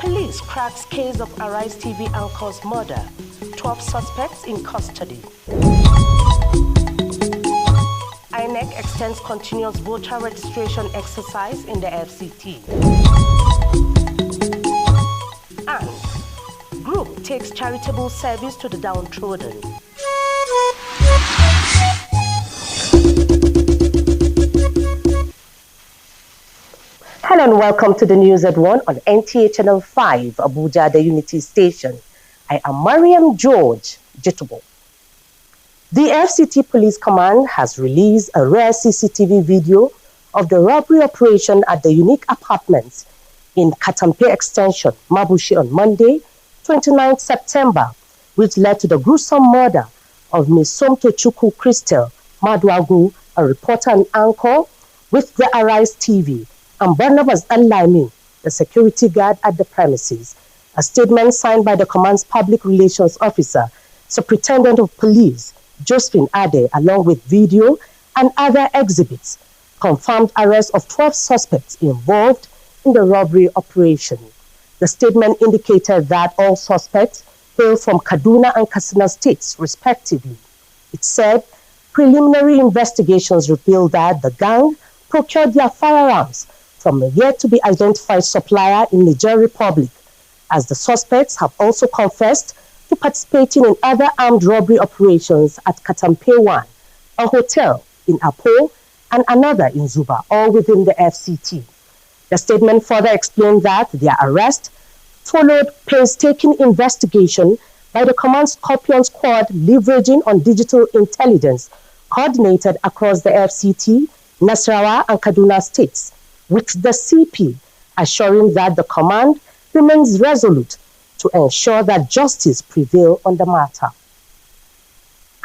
Police cracks case of Arise TV anchor's murder. 12 suspects in custody. INEC extends continuous voter registration exercise in the FCT. And group takes charitable service to the downtrodden. Hello and welcome to the news at 1 on NTA Channel 5, Abuja, the Unity Station. I am Mariam George Jitubo. The FCT Police Command has released a rare CCTV video of the robbery operation at the unique apartments in Katampe Extension, Mabushi on Monday, 29 September, which led to the gruesome murder of Ms. Somto Chukwu Christel Madwagu, a reporter and anchor with the Arise TV, and Barnabas Alaimi, the security guard at the premises. A statement signed by the command's public relations officer, Superintendent of Police, Josephine Ade, along with video and other exhibits, confirmed arrest of 12 suspects involved in the robbery operation. The statement indicated that all suspects hail from Kaduna and Katsina states, respectively. It said preliminary investigations revealed that the gang procured their firearms from a yet-to-be-identified supplier in Niger Republic, as the suspects have also confessed to participating in other armed robbery operations at Katampe 1, a hotel in Apo, and another in Zuba, all within the FCT. The statement further explained that their arrest followed painstaking investigation by the command Scorpion Squad leveraging on digital intelligence coordinated across the FCT, Nasarawa, and Kaduna states, with the CP assuring that the command remains resolute to ensure that justice prevails on the matter.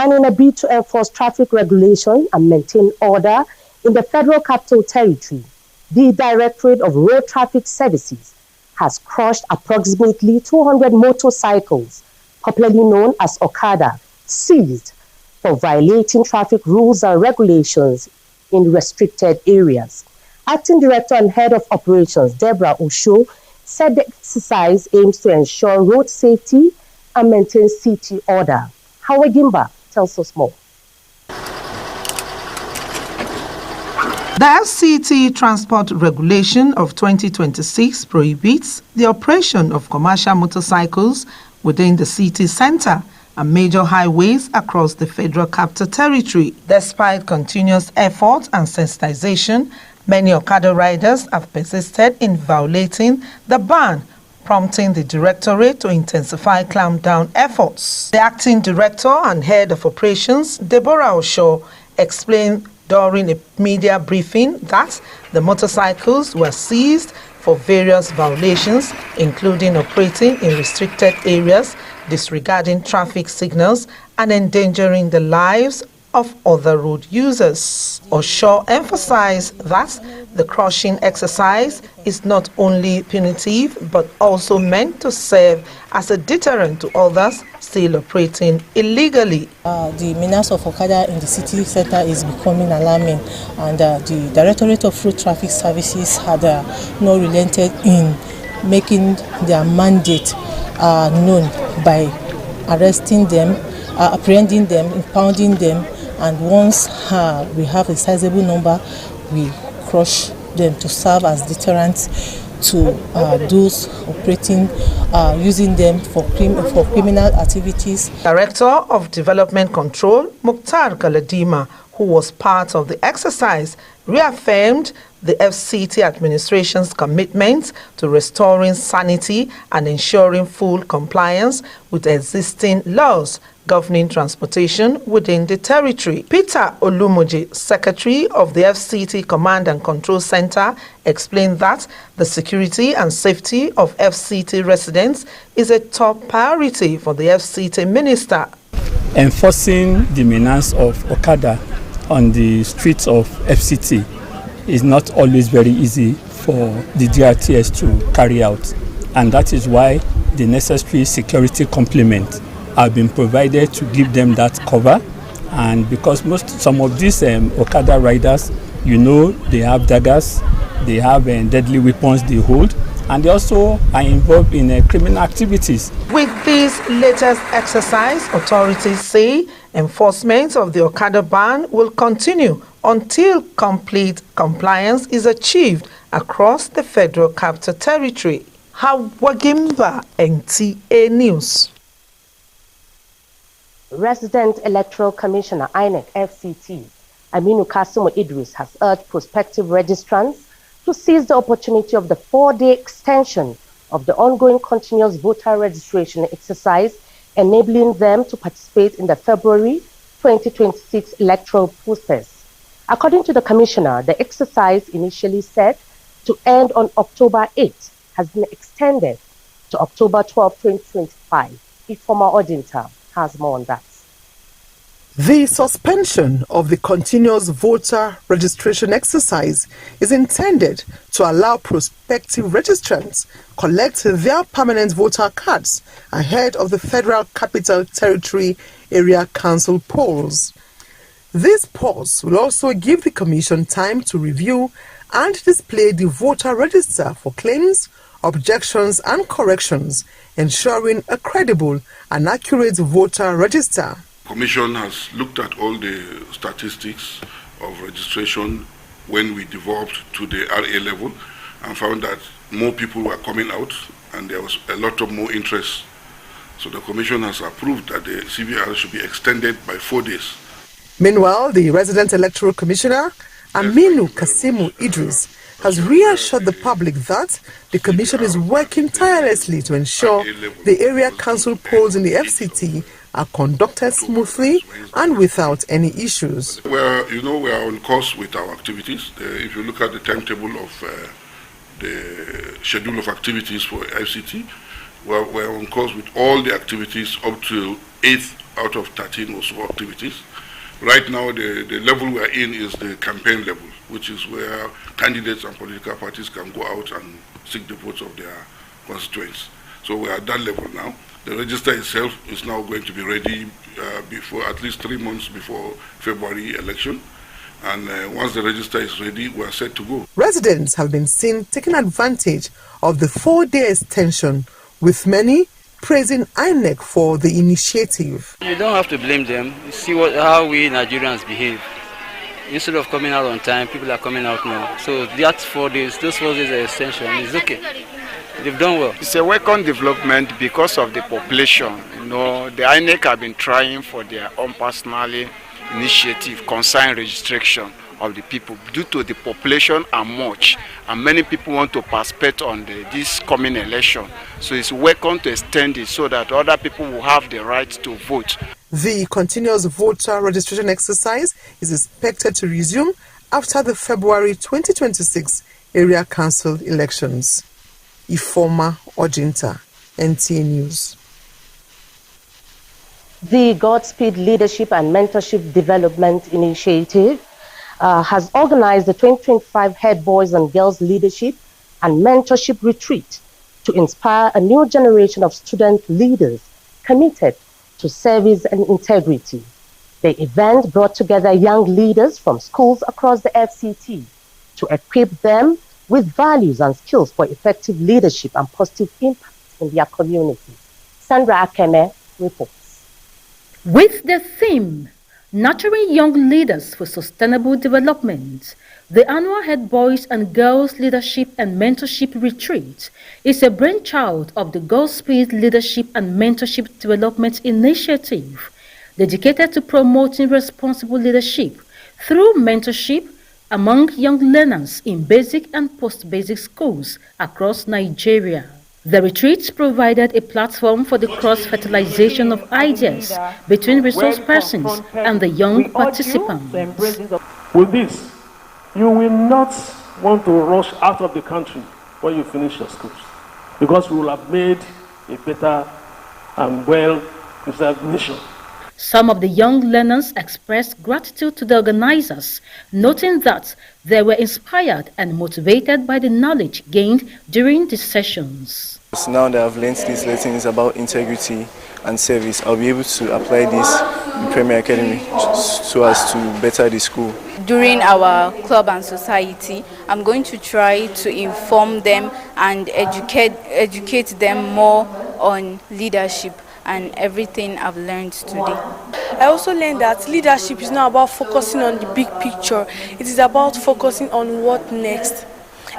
And in a bid to enforce traffic regulation and maintain order in the Federal Capital Territory, the Directorate of Road Traffic Services has crushed approximately 200 motorcycles, popularly known as Okada, seized for violating traffic rules and regulations in restricted areas. Acting Director and Head of Operations, Deborah Osho, said the exercise aims to ensure road safety and maintain city order. Howard Gimba tells us more. The FCT Transport Regulation of 2026 prohibits the operation of commercial motorcycles within the city center and major highways across the Federal Capital Territory. Despite continuous effort and sensitization, many Okada riders have persisted in violating the ban, prompting the Directorate to intensify clampdown efforts. The Acting Director and Head of Operations, Deborah Osho, explained during a media briefing that the motorcycles were seized for various violations, including operating in restricted areas, disregarding traffic signals, and endangering the lives of other road users. Osho emphasized that the crushing exercise is not only punitive but also meant to serve as a deterrent to others still operating illegally. The menace of Okada in the city center is becoming alarming, and the Directorate of Road Traffic Services had not relented in making their mandate known by arresting them, apprehending them, impounding them, and once we have a sizable number, we crush them to serve as deterrents to those operating, using them for criminal activities. Director of Development Control, Mukhtar Galadima, who was part of the exercise, reaffirmed the FCT administration's commitment to restoring sanity and ensuring full compliance with existing laws governing transportation within the territory. Peter Olumuji, Secretary of the FCT Command and Control Center, explained that the security and safety of FCT residents is a top priority for the FCT minister. Enforcing the menace of Okada on the streets of FCT is not always very easy for the DRTS to carry out, and that is why the necessary security complement have been provided to give them that cover. And because some of these Okada riders, they have daggers, they have deadly weapons they hold, and they also are involved in criminal activities. With this latest exercise, authorities say enforcement of the Okada ban will continue until complete compliance is achieved across the Federal Capital Territory. Hawagimba, NTA News. Resident Electoral Commissioner INEC FCT Aminu Kasimu Idris has urged prospective registrants to seize the opportunity of the 4-day extension of the ongoing continuous voter registration exercise, enabling them to participate in the February 2026 electoral process. According to the commissioner, the exercise initially set to end on October 8 has been extended to October 12, 2025. Ifoma Odinta has more on that. The suspension of the continuous voter registration exercise is intended to allow prospective registrants collect their permanent voter cards ahead of the Federal Capital Territory Area Council polls. This pause will also give the Commission time to review and display the voter register for claims, objections and corrections, ensuring a credible and accurate voter register. Commission has looked at all the statistics of registration when we devolved to the RA level and found that more people were coming out and there was a lot of more interest. So the Commission has approved that the CVR should be extended by 4 days. Meanwhile, the Resident Electoral Commissioner, Aminu Kasimu Idris, has reassured the public that the Commission is working tirelessly to ensure the area council polls in the FCT are conducted smoothly and without any issues. We are on course with our activities. If you look at the timetable of the schedule of activities for FCT, we're on course with all the activities up to 8 out of 13 or so activities. Right now, the level we're in is the campaign level, which is where candidates and political parties can go out and seek the votes of their constituents. So we're at that level now. The register itself is now going to be ready before at least 3 months before February election. And once the register is ready, we're set to go. Residents have been seen taking advantage of the 4-day extension, with many praising INEC for the initiative. You don't have to blame them. You see how we Nigerians behave. Instead of coming out on time, people are coming out now. So that's 4 days. Those 4 days extension is okay. They've done well. It's a welcome development because of the population. The INEC have been trying for their own personal initiative concerning registration of the people due to the population are much and many people want to participate on this coming election. So it's welcome to extend it so that other people will have the right to vote. The continuous voter registration exercise is expected to resume after the February 2026 area council elections. Ifoma Ojinta, NTA News. The Godspeed Leadership and Mentorship Development Initiative has organized the 2025 Head Boys and Girls Leadership and Mentorship Retreat to inspire a new generation of student leaders committed to service and integrity. The event brought together young leaders from schools across the FCT to equip them with values and skills for effective leadership and positive impact in their communities. Sandra Akeme reports. With the theme, Nurturing Young Leaders for Sustainable Development, the annual Head Boys and Girls Leadership and Mentorship Retreat is a brainchild of the Godspeed Leadership and Mentorship Development Initiative, dedicated to promoting responsible leadership through mentorship among young learners in basic and post-basic schools across Nigeria. The retreat provided a platform for the cross-fertilization of ideas between resource persons and the young participants. With this, you will not want to rush out of the country when you finish your schools, because we will have made a better and well-preserved nation. Some of the young learners expressed gratitude to the organizers, noting that they were inspired and motivated by the knowledge gained during the sessions. So now that I've learned these lessons about integrity and service, I'll be able to apply this in Premier Academy so as to better the school. During our club and society, I'm going to try to inform them and educate them more on leadership and everything I've learned today. I also learned that leadership is not about focusing on the big picture. It is about focusing on what next.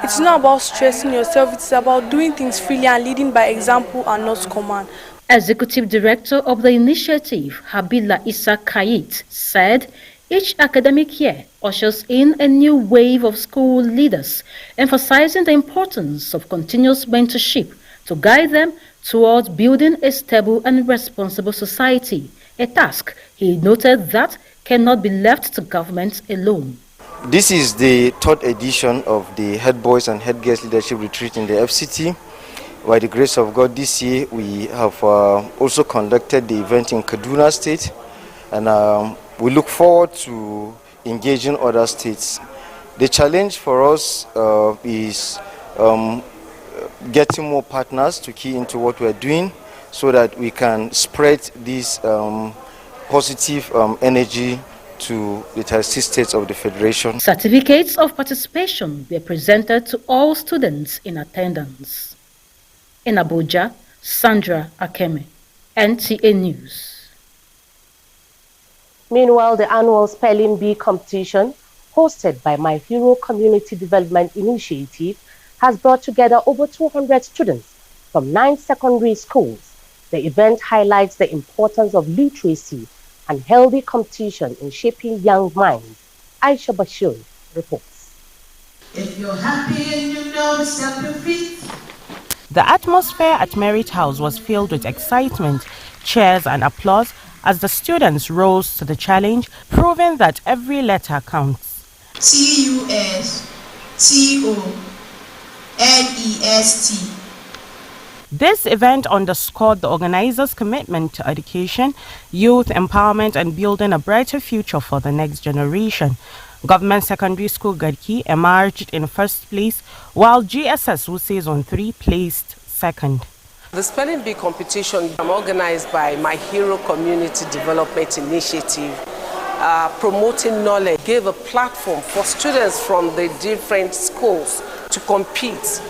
It's not about stressing yourself. It's about doing things freely and leading by example and not command. Executive Director of the initiative, Habila Issa Kayit, said each academic year ushers in a new wave of school leaders, emphasizing the importance of continuous mentorship to guide them towards building a stable and responsible society, a task he noted that cannot be left to government alone. This is the third edition of the Head Boys and Head Girls Leadership Retreat in the FCT. By the grace of God, this year we have also conducted the event in Kaduna State, and we look forward to engaging other states. The challenge for us is getting more partners to key into what we're doing so that we can spread this positive energy to the 36 states of the Federation. Certificates of participation were presented to all students in attendance. In Abuja, Sandra Akeme, NTA News. Meanwhile, the annual Spelling Bee competition, hosted by My Hero Community Development Initiative, has brought together over 200 students from 9 secondary schools. The event highlights the importance of literacy and healthy competition in shaping young minds. Aisha Bashir reports. If you're happy and you know step your feet. The atmosphere at Merit House was filled with excitement, cheers and applause as the students rose to the challenge, proving that every letter counts. TUSCONEST. This event underscored the organizers' commitment to education, youth empowerment and building a brighter future for the next generation. Government Secondary School Garki emerged in first place, while GSS Wuse Zone 3 placed second. The Spelling Bee competition organized by My Hero Community Development Initiative, promoting knowledge, gave a platform for students from the different schools to compete,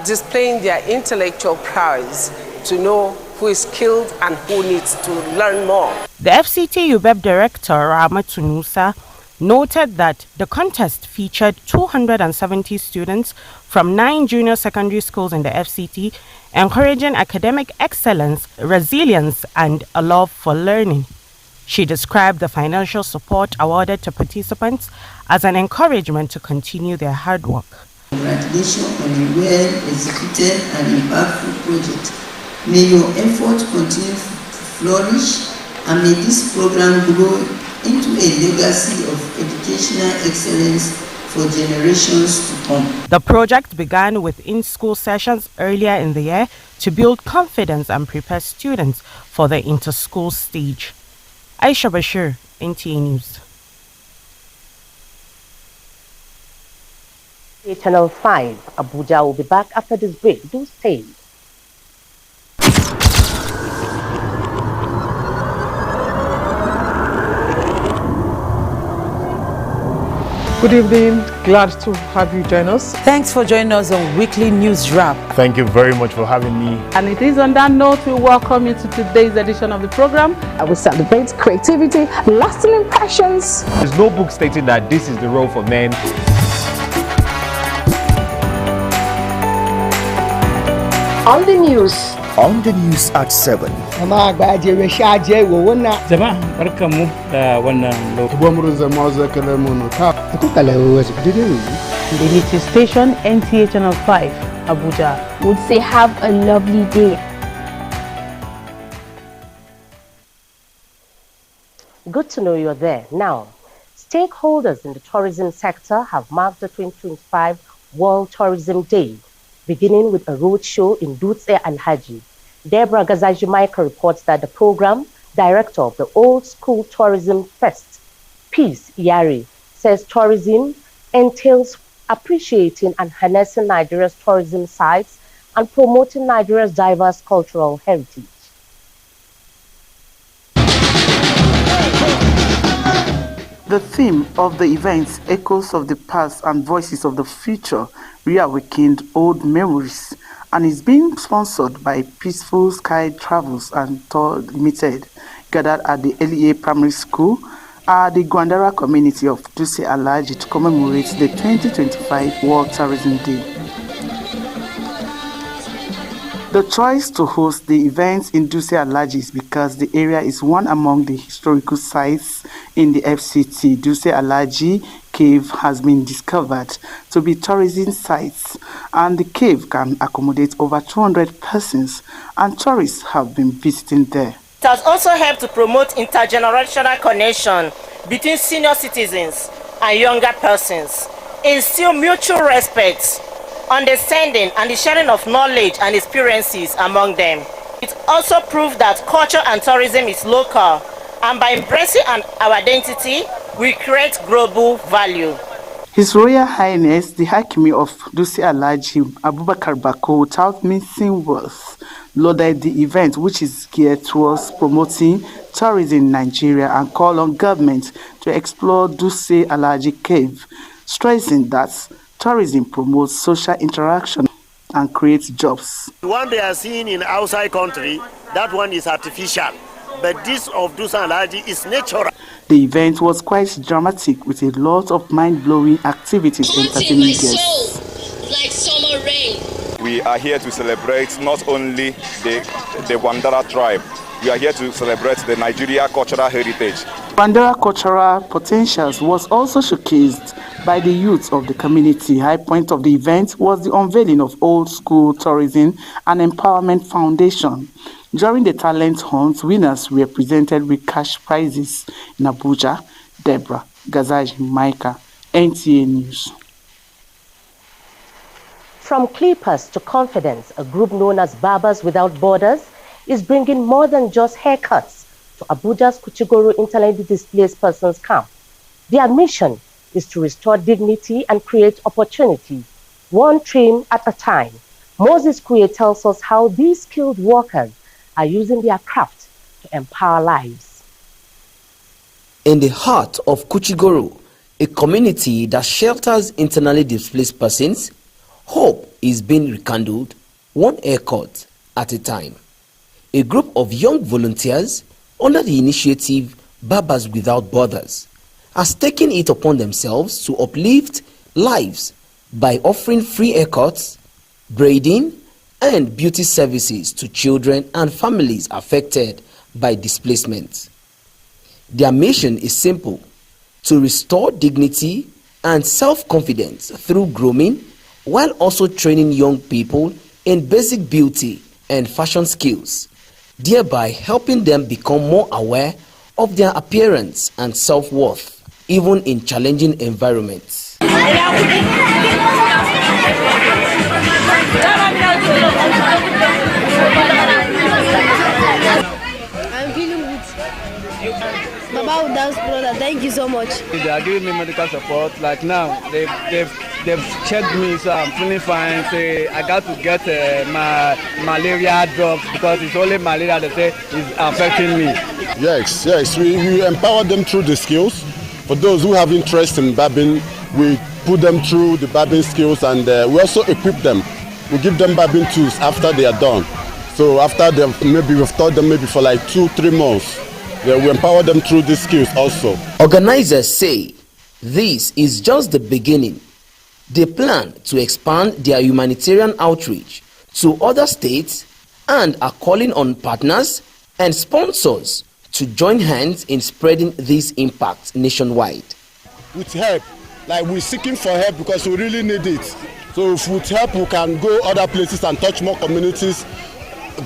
displaying their intellectual prowess to know who is skilled and who needs to learn more. The FCT UBEP director, Rahmat Nusa, noted that the contest featured 270 students from 9 junior secondary schools in the FCT, encouraging academic excellence, resilience, and a love for learning. She described the financial support awarded to participants as an encouragement to continue their hard work. Congratulations on a well-executed and impactful project. May your efforts continue to flourish, and may this program grow into a legacy of educational excellence for generations to come. The project began with in-school sessions earlier in the year to build confidence and prepare students for the inter-school stage. Aisha Bashir, NTA News. Channel 5, Abuja will be back after this break. Do stay. Good evening, glad to have you join us. Thanks for joining us on Weekly News Wrap. Thank you very much for having me. And it is on that note we welcome you to today's edition of the program. I will celebrate creativity, lasting impressions. There's no book stating that this is the role for men. On the news. On the news at 7. The Unity Station, NTA Channel 5, Abuja. Would say have a lovely day. Good to know you're there. Now, stakeholders in the tourism sector have marked the 2025 World Tourism Day, beginning with a roadshow in Dutse and Haji. Deborah Gazaji-Michael reports that the program director of the Old School Tourism Fest, Peace Yari, says tourism entails appreciating and harnessing Nigeria's tourism sites and promoting Nigeria's diverse cultural heritage. The theme of the event, Echoes of the Past and Voices of the Future, reawakened old memories, and is being sponsored by Peaceful Sky Travels and Tour Limited, gathered at the LEA Primary School at the Gwandara community of Duse Alaji to commemorate the 2025 World Tourism Day. The choice to host the event in Duse Alaji is because the area is one among the historical sites in the FCT. Duse Alaji Cave has been discovered to be tourism sites, and the cave can accommodate over 200 persons, and tourists have been visiting there. It has also helped to promote intergenerational connection between senior citizens and younger persons, instill mutual respect, understanding, and the sharing of knowledge and experiences among them. It also proved that culture and tourism is local, and by embracing our identity, we create global value. His Royal Highness, the Hakimi of Duse Alaji, Abubakar Bako, without missing words, lauded the event, which is geared towards promoting tourism in Nigeria, and called on government to explore Duse Alaji Cave, stressing that tourism promotes social interaction and creates jobs. The one they are seeing in outside country, that one is artificial, but this of Duse Alaji is natural. The event was quite dramatic, with a lot of mind-blowing activities entertaining guests. Like summer rain. We are here to celebrate not only the Gwandara tribe, we are here to celebrate the Nigeria cultural heritage. Gwandara cultural potentials was also showcased by the youth of the community. High point of the event was the unveiling of Old School Tourism and Empowerment Foundation. During the talent hunt, winners were presented with cash prizes. In Abuja, Deborah Gazaji Maika, NTA News. From clippers to confidence, a group known as Barbers Without Borders is bringing more than just haircuts to Abuja's Kuchigoro internally displaced persons camp. Their mission is to restore dignity and create opportunity, one trim at a time. Moses Kuye tells us how these skilled workers are using their craft to empower lives. In the heart of Kuchigoro, a community that shelters internally displaced persons, hope is being rekindled, one haircut at a time. A group of young volunteers under the initiative Barbers Without Borders has taken it upon themselves to uplift lives by offering free haircuts, braiding, and beauty services to children and families affected by displacement. Their mission is simple: to restore dignity and self-confidence through grooming, while also training young people in basic beauty and fashion skills, thereby helping them become more aware of their appearance and self-worth, even in challenging environments. I'm feeling good. Baba will dance, brother. Thank you so much. They are giving me medical support. Like now, they've checked me, so I'm feeling fine. Say I got to get my malaria drugs because it's only malaria they say is affecting me. Yes, we empower them through the skills. For those who have interest in barbing, we put them through the barbing skills, and we also equip them. We give them barbing tools after they are done. So after we've taught them maybe for like 2-3 months, we empower them through these skills also. Organizers say this is just the beginning. They plan to expand their humanitarian outreach to other states and are calling on partners and sponsors to join hands in spreading this impact nationwide. With help, like we're seeking for help because we really need it. So if with help we can go other places and touch more communities,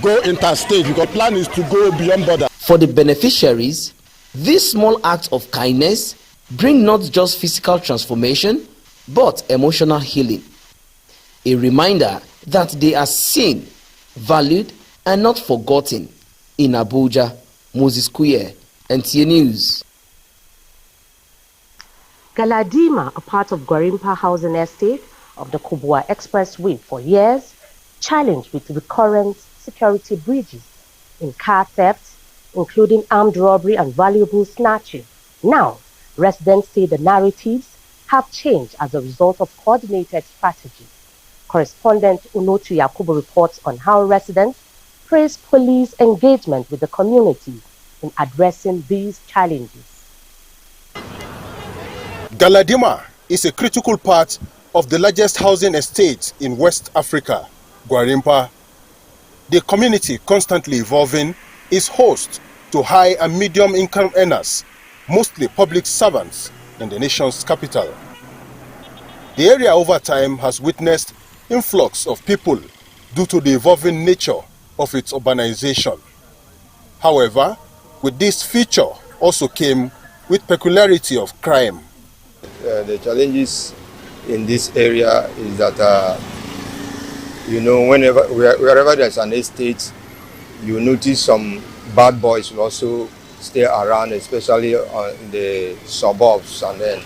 go interstate, because the plan is to go beyond borders. For the beneficiaries, these small acts of kindness bring not just physical transformation, but emotional healing. A reminder that they are seen, valued, and not forgotten. In Abuja, Moses Kuye, NTA News. Galadima, a part of Gwarimpa Housing Estate of the Kubwa Expressway for years, challenged with recurrent security breaches in car theft, including armed robbery and valuable snatching. Now, residents say the narratives have changed as a result of coordinated strategy. Correspondent Unotu Yakubu reports on how residents praise police engagement with the community in addressing these challenges. Galadima is a critical part of the largest housing estate in West Africa, Gwarimpa. The community, constantly evolving, is host to high and medium income earners, mostly public servants in the nation's capital. The area over time has witnessed influx of people due to the evolving nature of its urbanization. However, with this feature also came with peculiarity of crime. The challenges in this area is that, wherever there's an estate, you notice some bad boys will also stay around, especially in the suburbs, and then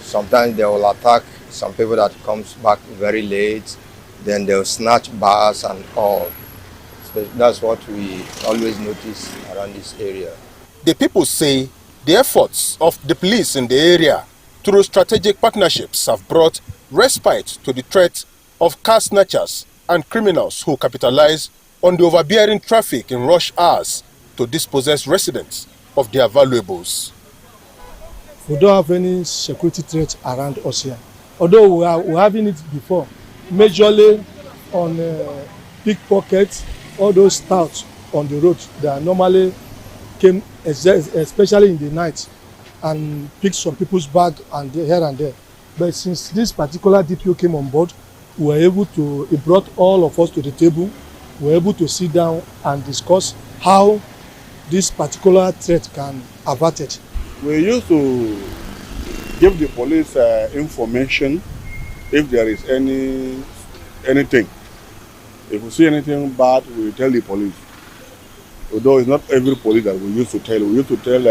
sometimes they will attack some people that comes back very late, then they'll snatch bars and all. So that's what we always notice around this area. The people say the efforts of the police in the area through strategic partnerships have brought respite to the threat of car snatchers and criminals who capitalize on the overbearing traffic in rush hours to dispossess residents of their valuables. We don't have any security threat around us here, although we're having it before, majorly on pickpockets, all those stouts on the road that normally came, especially in the night, and picked some people's bag and here and there. But since this particular DPO came on board, we were able to, it brought all of us to the table. We were able to sit down and discuss how this particular threat can avert it. We used to give the police information if there is anything. If we see anything bad, we tell the police. Although it's not every police that we used to tell. We used to tell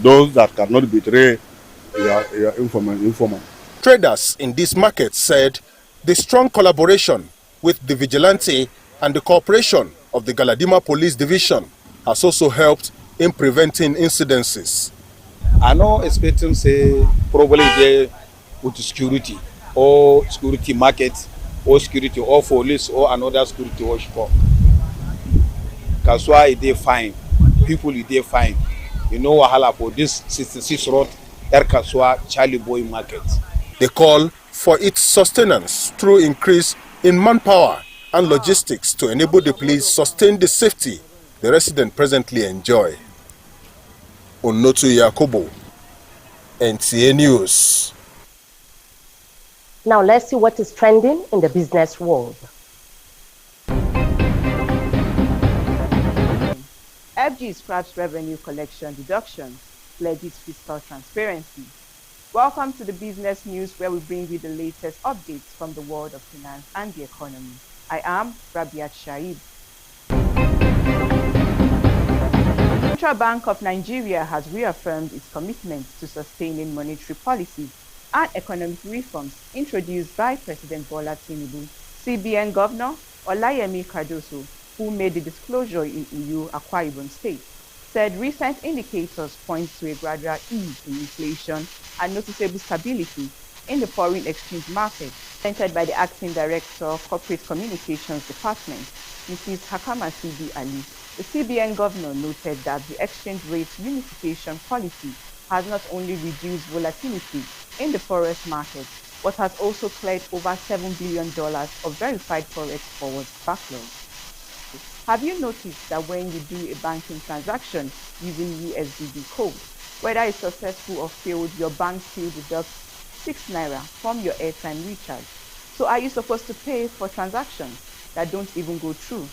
those that cannot betray your informant. Traders in this market said the strong collaboration with the vigilante and the cooperation of the Galadima Police Division has also helped in preventing incidences. I know expecting say probably there with security or security market or security or police or another security watch for. That's why they fine. People they fine. You know wahala for this 66 road Erkaswa Charlie Boy market. They call for its sustenance through increase in manpower and logistics to enable the police sustain the safety the residents presently enjoy. Unotu Yakubu, NTA News. Now let's see what is trending in the business world. FG scraps revenue collection deductions, pledges fiscal transparency. Welcome to the business news, where we bring you the latest updates from the world of finance and the economy. I am Rabiat Shaib. The Central Bank of Nigeria has reaffirmed its commitment to sustaining monetary policy and economic reforms introduced by President Bola Tinubu. CBN Governor Olayemi Cardoso, who made the disclosure in Uyo, Akwa Ibom State, said recent indicators point to a gradual ease in inflation and noticeable stability in the foreign exchange market. Presented by the Acting Director of Corporate Communications Department, Mrs. Hakama C.D. Ali, the CBN Governor noted that the exchange rate unification policy has not only reduced volatility in the forex market, but has also cleared over $7 billion of verified forex forward backlog. Have you noticed that when you do a banking transaction using USDD code, whether it's successful or failed, your bank still deducts 6 naira from your airtime recharge? So are you supposed to pay for transactions that don't even go through?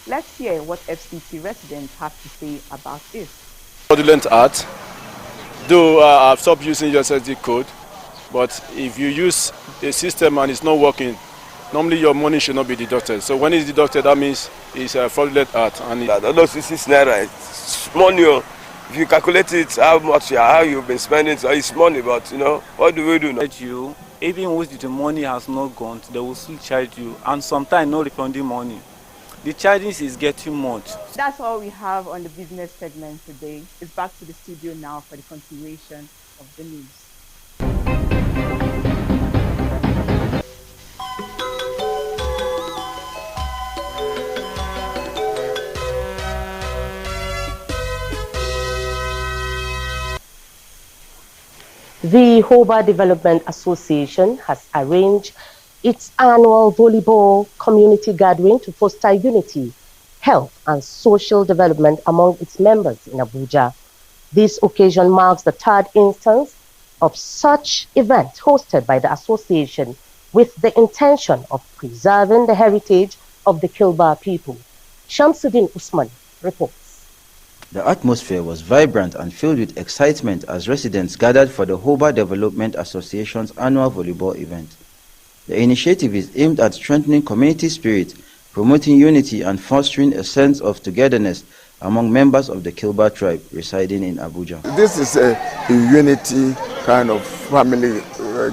Let's hear what FCT residents have to say about this. Fraudulent art. Though I've stopped using USSD code, but if you use a system and it's not working, normally your money should not be deducted. So when it's deducted, that means it's a fraudulent art. And those 6 naira, it's money. If you calculate it, how you've been spending, so it's money. But what do we do now? You Even if the money has not gone, they will still charge you, and sometimes no refunding money. The charges is getting much. That's all we have on the business segment today. It's back to the studio now for the continuation of the news. The Hoba Development Association has arranged its annual volleyball community gathering to foster unity, health, and social development among its members in Abuja. This occasion marks the third instance of such event hosted by the association with the intention of preserving the heritage of the Kilba people. Shamsuddin Usman reports. The atmosphere was vibrant and filled with excitement as residents gathered for the Hoba Development Association's annual volleyball event. The initiative is aimed at strengthening community spirit, promoting unity and fostering a sense of togetherness among members of the Kilba tribe residing in Abuja. This is a unity kind of family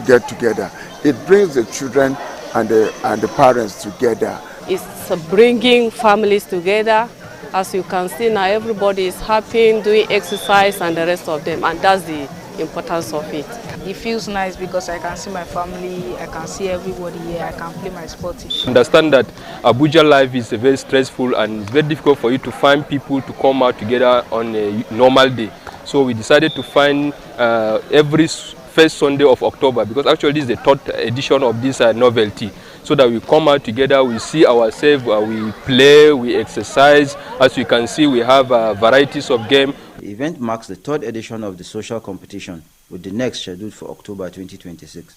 get-together. It brings the children and the parents together. It's bringing families together. As you can see now, everybody is happy, doing exercise and the rest of them, and that's the importance of it. It feels nice because I can see my family, I can see everybody here, I can play my sport. Understand that Abuja life is very stressful and it's very difficult for you to find people to come out together on a normal day. So we decided to find every first Sunday of October, because actually this is the third edition of this novelty. So that we come out together, we see ourselves, we play, we exercise. As you can see, we have varieties of games. The event marks the third edition of the social competition, with the next scheduled for October 2026.